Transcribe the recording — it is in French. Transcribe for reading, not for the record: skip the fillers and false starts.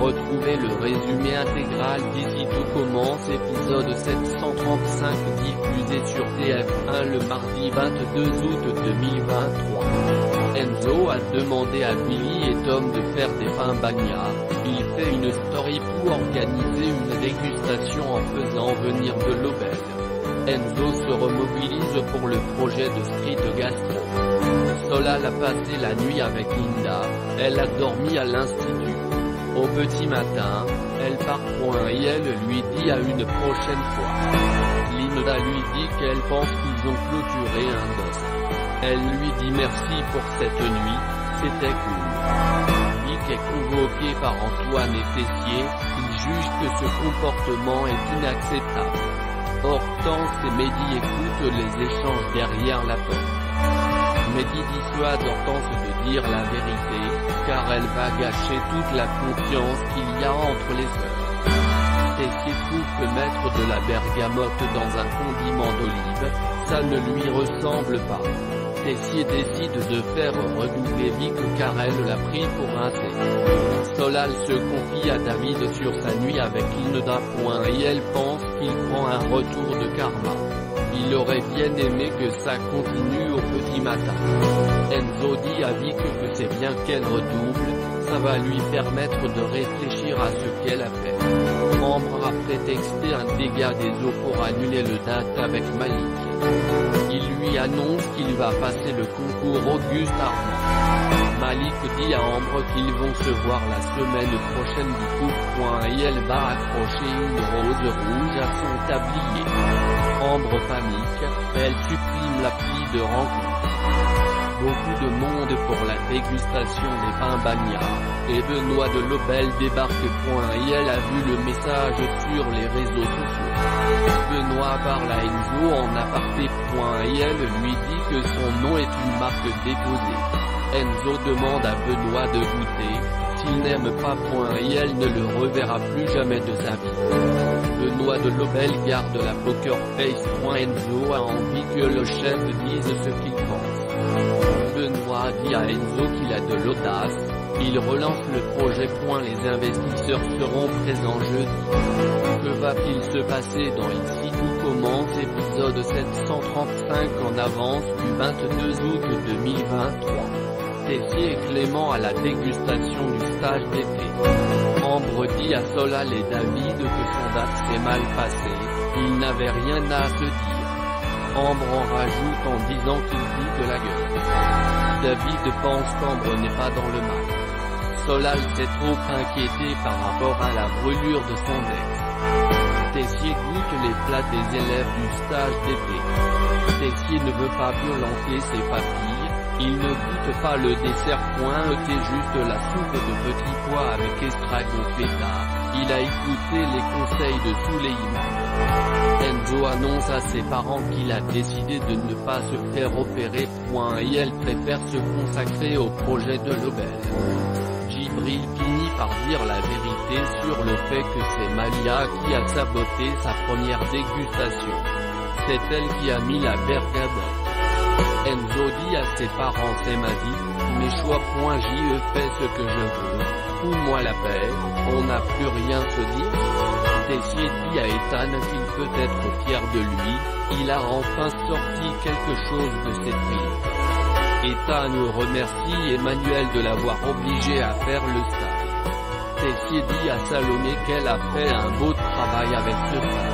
Retrouvez le résumé intégral d'ici tout commence épisode 735 diffusé sur TF1 le mardi 22 août 2023. Enzo a demandé à Billy et Tom de faire des pains bagnards. Il fait une story pour organiser une dégustation en faisant venir de l'auberge. Enzo se remobilise pour le projet de Street Gastro. Solal a passé la nuit avec Linda, elle a dormi à l'institut. Au petit matin, elle part et elle lui dit à une prochaine fois. Linda lui dit qu'elle pense qu'ils ont clôturé un dos. Elle lui dit merci pour cette nuit, c'était cool. Vic est convoqué par Antoine et Tessier, ils jugent que ce comportement est inacceptable. Hortense et Mehdi écoutent les échanges derrière la porte. Mehdi dissuade Hortense de dire la vérité, car elle va gâcher toute la confiance qu'il y a entre les sœurs. Tessier trouve que mettre de la bergamote dans un condiment d'olive, ça ne lui ressemble pas. Tessier décide de faire redoubler Vic car elle l'a pris pour un C. Solal se confie à David sur sa nuit avec Linda. Et elle pense qu'il prend un retour de karma. Il aurait bien aimé que ça continue au petit matin. Enzo dit à Vic que c'est bien qu'elle redouble, ça va lui permettre de réfléchir à ce qu'elle a fait. Ambre a prétexté un dégât des eaux pour annuler le date avec Malik. Il lui annonce qu'il va passer le concours Auguste Armand. Malik dit à Ambre qu'ils vont se voir la semaine prochaine du coup. Et elle va accrocher une rose rouge à son tablier. Ambre panique, elle supprime l'appli de rencontre. Beaucoup de monde pour la dégustation des pains bagnards, et Benoît de Lobel débarque. Et elle a vu le message sur les réseaux sociaux. Benoît parle à Enzo en aparté. Et elle lui dit que son nom est une marque déposée. Enzo demande à Benoît de goûter, s'il n'aime pas. Et elle ne le reverra plus jamais de sa vie. Benoît de Lobel garde la poker face. Enzo a envie que le chef dise ce qu'il pense. Benoît dit à Enzo qu'il a de l'audace, il relance le projet. Les investisseurs seront présents jeudi. Que va-t-il se passer dans Ici tout commence épisode 735 en avance du 22 août 2023. Tessier et Clément à la dégustation du stage d'été. Ambre dit à Solal et David que son date s'est mal passé, il n'avait rien à se dire. Ambre en rajoute en disant qu'il dit de la gueule. David pense qu'Ambre n'est pas dans le mal. Solal s'est trop inquiété par rapport à la brûlure de son ex. Tessier goûte les plats des élèves du stage d'été. Tessier ne veut pas violenter ses papilles, il ne goûte pas le dessert. Était juste la soupe de petits pois avec estragon feta, il a écouté les conseils de Souleymane. Enzo annonce à ses parents qu'il a décidé de ne pas se faire opérer. Et elle préfère se consacrer au projet de l'auberge. Djibril finit par dire la vérité sur le fait que c'est Malia qui a saboté sa première dégustation. C'est elle qui a mis la bergamote. Enzo dit à ses parents c'est ma vie, mes choix. Je fais ce que je veux, fous-moi la paix, on n'a plus rien se dire. Tessier dit à Ethan qu'il peut être fier de lui, il a enfin sorti quelque chose de ses tripes. Ethan remercie Emmanuel de l'avoir obligé à faire le stage. Tessier dit à Salomé qu'elle a fait un beau travail avec ce stage.